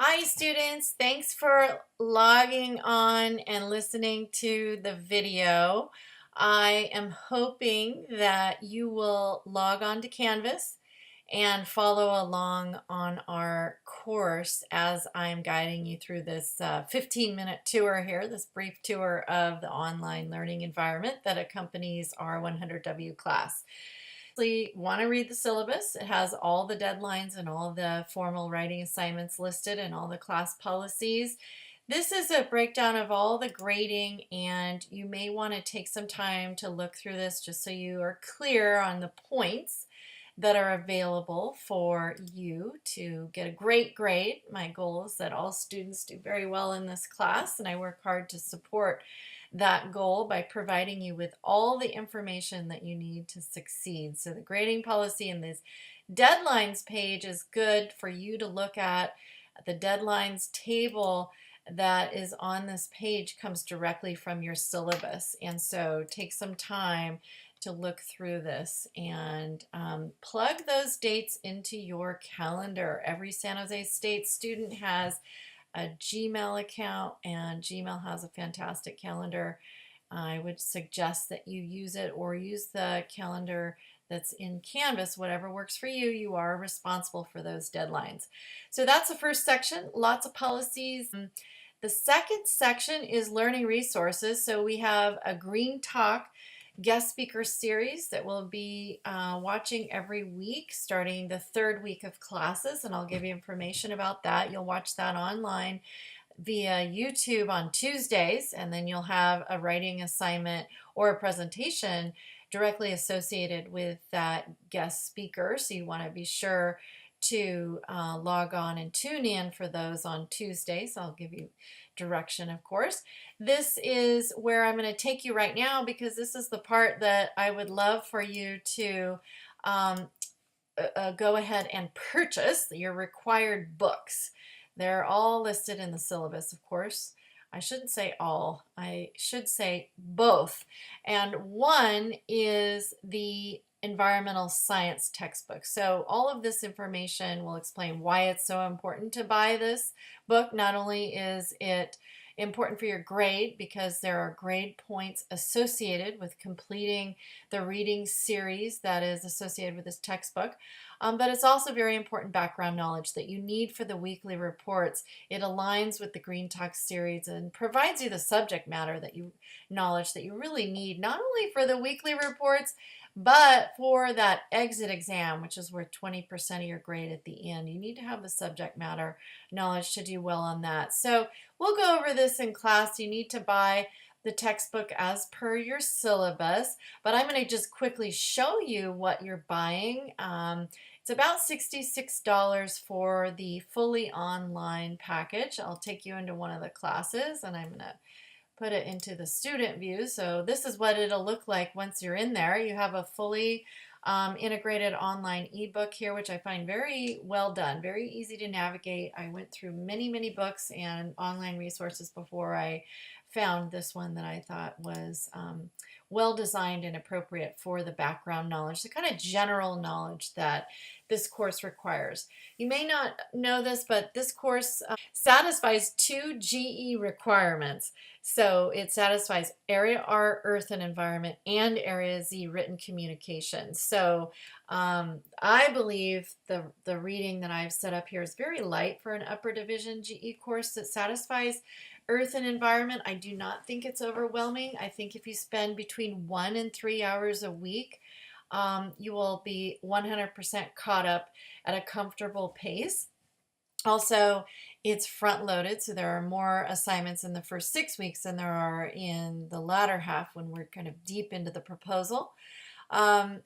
Hi students, thanks for logging on and listening to the video. I am hoping that you will log on to Canvas and follow along on our course as I'm guiding you through this 15-minute tour here, this brief tour of the online learning environment that accompanies our 100W class. Want to read the syllabus. It has all the deadlines and all the formal writing assignments listed and all the class policies. This is a breakdown of all the grading, and you may want to take some time to look through this just so you are clear on the points that are available for you to get a great grade. My goal is that all students do very well in this class, and I work hard to support that goal by providing you with all the information that you need to succeed. So the grading policy and this deadlines page is good for you to look at. The deadlines table that is on this page comes directly from your syllabus, and so take some time to look through this and plug those dates into your calendar. Every San Jose State student has a Gmail account, and Gmail has a fantastic calendar. I would suggest that you use it or use the calendar that's in Canvas, whatever works for you. You are responsible for those deadlines. So that's the first section, lots of policies. The second section is learning resources. So we have a Green Talk guest speaker series that we'll be watching every week starting the third week of classes, and I'll give you information about that. You'll watch that online via YouTube on Tuesdays, and then you'll have a writing assignment or a presentation directly associated with that guest speaker. So you want to be sure to log on and tune in for those on Tuesdays. I'll give you direction, of course. This is where I'm going to take you right now, because this is the part that I would love for you to go ahead and purchase your required books. They're all listed in the syllabus, of course. I shouldn't say all, I should say both. And one is the environmental science textbook. So all of this information will explain why it's so important to buy this book. Not only is it important for your grade because there are grade points associated with completing the reading series that is associated with this textbook, but it's also very important background knowledge that you need for the weekly reports. It aligns with the Green Talk series and provides you the subject matter knowledge that you really need, not only for the weekly reports, but for that exit exam, which is worth 20% of your grade at the end. You need to have the subject matter knowledge to do well on that. So we'll go over this in class. You need to buy the textbook as per your syllabus, but I'm going to just quickly show you what you're buying. It's about $66 for the fully online package. I'll take you into one of the classes, and I'm going to put it into the student view. So this is what it'll look like once you're in there. You have a fully integrated online ebook here, which I find very well done, very easy to navigate. I went through many books and online resources before I found this one that I thought was well designed and appropriate for the background knowledge, the kind of general knowledge that this course requires. You may not know this, but this course satisfies two GE requirements. So it satisfies Area R, Earth and Environment, and Area Z, Written Communication. So I believe the reading that I've set up here is very light for an upper division GE course that satisfies Earth and Environment. I do not think it's overwhelming. I think if you spend between 1 and 3 hours a week, you will be 100% caught up at a comfortable pace. Also, it's front loaded, so there are more assignments in the first 6 weeks than there are in the latter half when we're kind of deep into the proposal.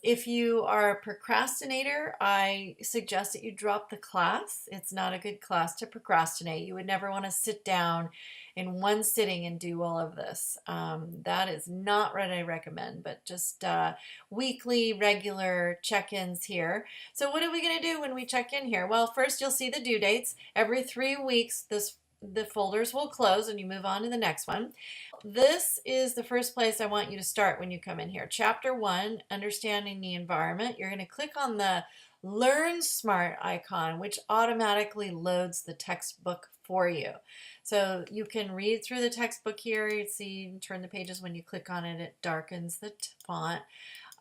If you are a procrastinator, I suggest that you drop the class. It's not a good class to procrastinate. You would never want to sit down in one sitting and do all of this. That is not what I recommend, but just weekly, regular check-ins here. So what are we going to do when we check in here? Well, first you'll see the due dates. Every 3 weeks, the folders will close and you move on to the next one. This is the first place I want you to start when you come in here. Chapter 1, Understanding the Environment. You're going to click on the Learn Smart icon, which automatically loads the textbook for you. So you can read through the textbook here. You see, turn the pages. When you click on it, it darkens the font.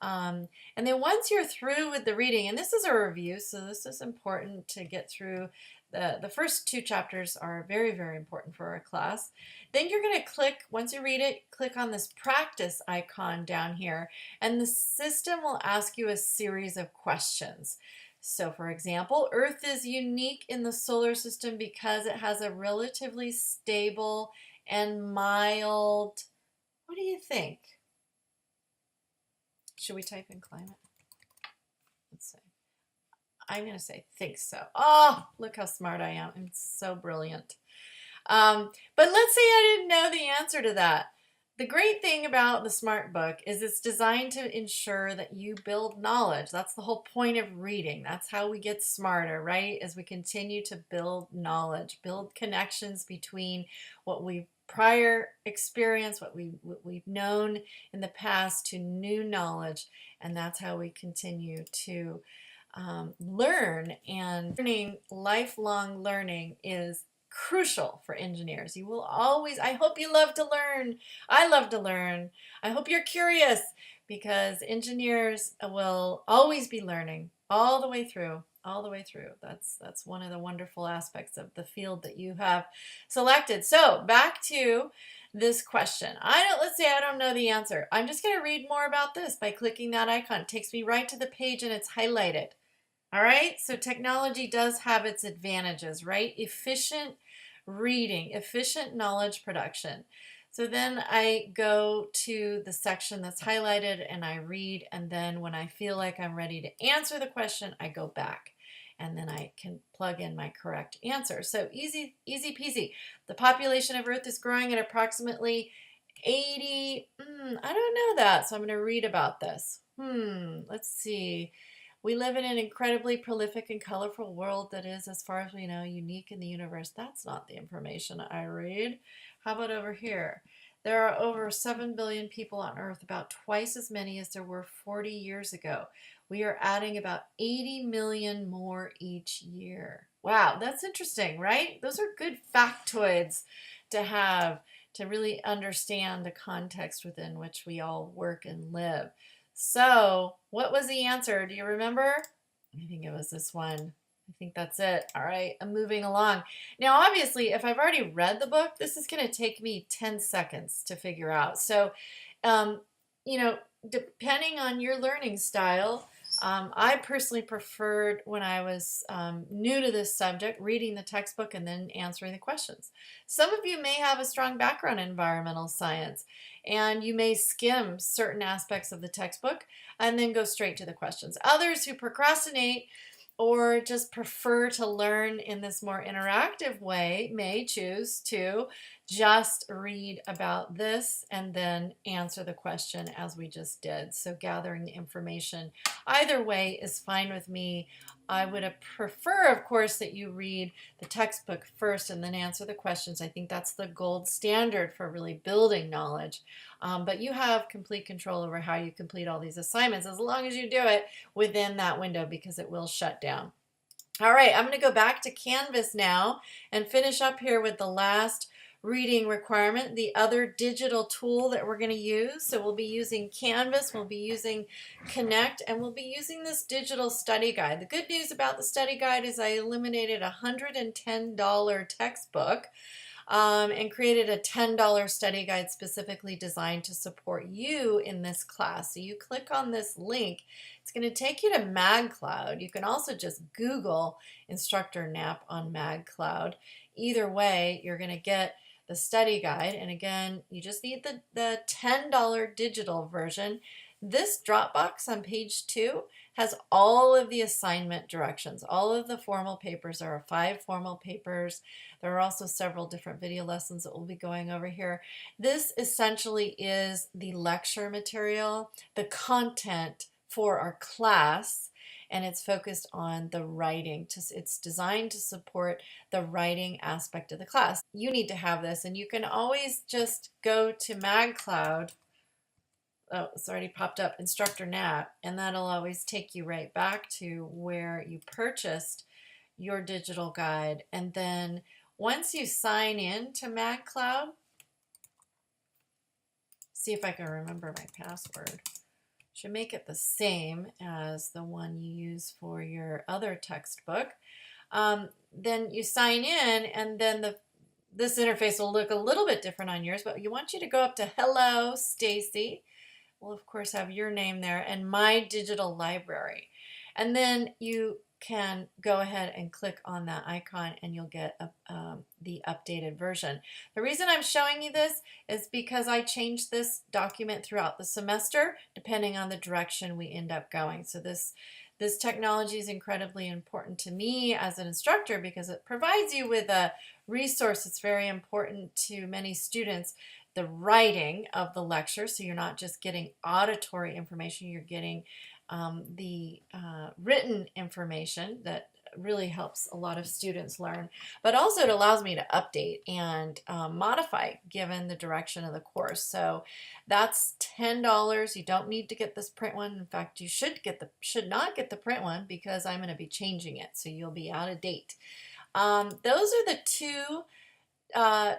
And then once you're through with the reading, and this is a review, so this is important to get through. The first 2 chapters are very, very important for our class. Then you're going to click, once you read it, click on this practice icon down here, and the system will ask you a series of questions. So for example, Earth is unique in the solar system because it has a relatively stable and mild, what do you think? Should we type in climate? Let's see. I'm going to say think so. Oh, look how smart I am. I'm so brilliant. But let's say I didn't know the answer to that. The great thing about the Smart Book is it's designed to ensure that you build knowledge. That's the whole point of reading. That's how we get smarter, right? As we continue to build knowledge, build connections between what we've prior experience, what we've known in the past to new knowledge, and that's how we continue to learn. And lifelong learning is crucial for engineers. You will always, I hope you love to learn. I love to learn. I hope you're curious, because engineers will always be learning all the way through. All the way through. That's one of the wonderful aspects of the field that you have selected. So back to this question. Let's say I don't know the answer. I'm just going to read more about this by clicking that icon. It takes me right to the page and it's highlighted. All right, so technology does have its advantages, right? Efficient reading, efficient knowledge production. So then I go to the section that's highlighted and I read, and then when I feel like I'm ready to answer the question, I go back and then I can plug in my correct answer. So easy, easy peasy. The population of Earth is growing at approximately 80, I don't know that, so I'm going to read about this. Let's see. We live in an incredibly prolific and colorful world that is, as far as we know, unique in the universe. That's not the information I read. How about over here? There are over 7 billion people on Earth, about twice as many as there were 40 years ago. We are adding about 80 million more each year. Wow, that's interesting, right? Those are good factoids to have to really understand the context within which we all work and live. So, what was the answer? Do you remember? I think it was this one. I think that's it. All right, I'm moving along. Now, obviously, if I've already read the book, this is going to take me 10 seconds to figure out. So, you know, depending on your learning style, I personally preferred, when I was new to this subject, reading the textbook and then answering the questions. Some of you may have a strong background in environmental science, and you may skim certain aspects of the textbook and then go straight to the questions. Others who procrastinate or just prefer to learn in this more interactive way may choose to just read about this and then answer the question as we just did. So gathering the information either way is fine with me. I would prefer, of course, that you read the textbook first and then answer the questions. I think that's the gold standard for really building knowledge. But you have complete control over how you complete all these assignments, as long as you do it within that window, because it will shut down. All right, I'm going to go back to Canvas now and finish up here with the last reading requirement, the other digital tool that we're going to use. So we'll be using Canvas, we'll be using Connect, and we'll be using this digital study guide. The good news about the study guide is I eliminated a $110 textbook and created a $10 study guide specifically designed to support you in this class. So you click on this link, it's going to take you to MagCloud. You can also just Google Instructor Nap on MagCloud. Either way, you're going to get the study guide, and again, you just need the $10 digital version. This Dropbox on page 2 has all of the assignment directions. All of the formal papers. There are 5 formal papers. There are also several different video lessons that we'll be going over here. This essentially is the lecture material, the content for our class, and it's focused on the writing. It's designed to support the writing aspect of the class. You need to have this, and you can always just go to MagCloud oh, it's already popped up, Instructor Nav, and that'll always take you right back to where you purchased your digital guide. And then once you sign in to MagCloud, see if I can remember my password. Should make it the same as the one you use for your other textbook. Then you sign in, and then this interface will look a little bit different on yours, but you want you to go up to Hello, Stacy. We'll of course have your name there and My Digital Library. And then you can go ahead and click on that icon and you'll get the updated version. The reason I'm showing you this is because I changed this document throughout the semester depending on the direction we end up going. So this technology is incredibly important to me as an instructor because it provides you with a resource that's very important to many students, the writing of the lecture. So you're not just getting auditory information, you're getting the written information that really helps a lot of students learn, but also it allows me to update and modify given the direction of the course. So that's $10. You don't need to get this print one. In fact, you should not get the print one because I'm going to be changing it, so you'll be out of date. Those are the two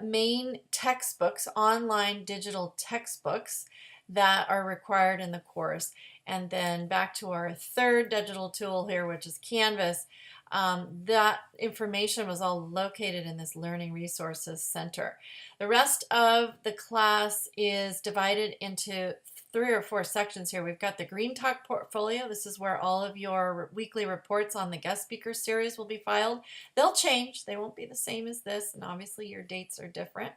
main textbooks, online digital textbooks that are required in the course. And then back to our third digital tool here, which is Canvas. That information was all located in this Learning Resources Center. The rest of the class is divided into 3 or 4 sections here. We've got the Green Talk portfolio. This is where all of your weekly reports on the guest speaker series will be filed. They'll change. They won't be the same as this, and obviously your dates are different.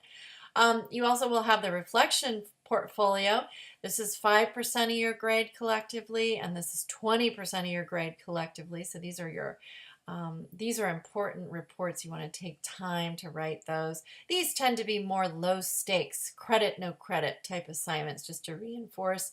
You also will have the reflection portfolio. This is 5% of your grade collectively, and this is 20% of your grade collectively. So these are important reports. You want to take time to write those. These tend to be more low stakes, credit, no credit type assignments just to reinforce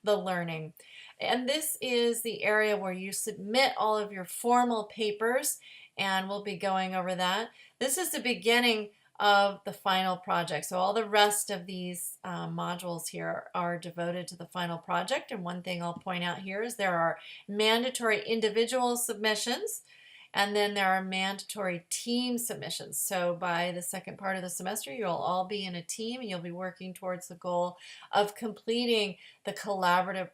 the learning. And this is the area where you submit all of your formal papers, and we'll be going over that. This is the beginning of the final project. So all the rest of these modules here are devoted to the final project. And one thing I'll point out here is there are mandatory individual submissions, and then there are mandatory team submissions. So by the second part of the semester, you'll all be in a team and you'll be working towards the goal of completing the collaborative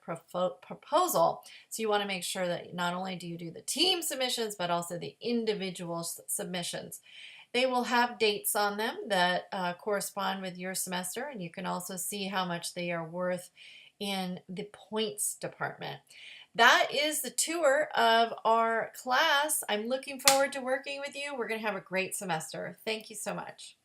proposal. So you want to make sure that not only do you do the team submissions, but also the individual submissions. They will have dates on them that correspond with your semester, and you can also see how much they are worth in the points department. That is the tour of our class. I'm looking forward to working with you. We're going to have a great semester. Thank you so much.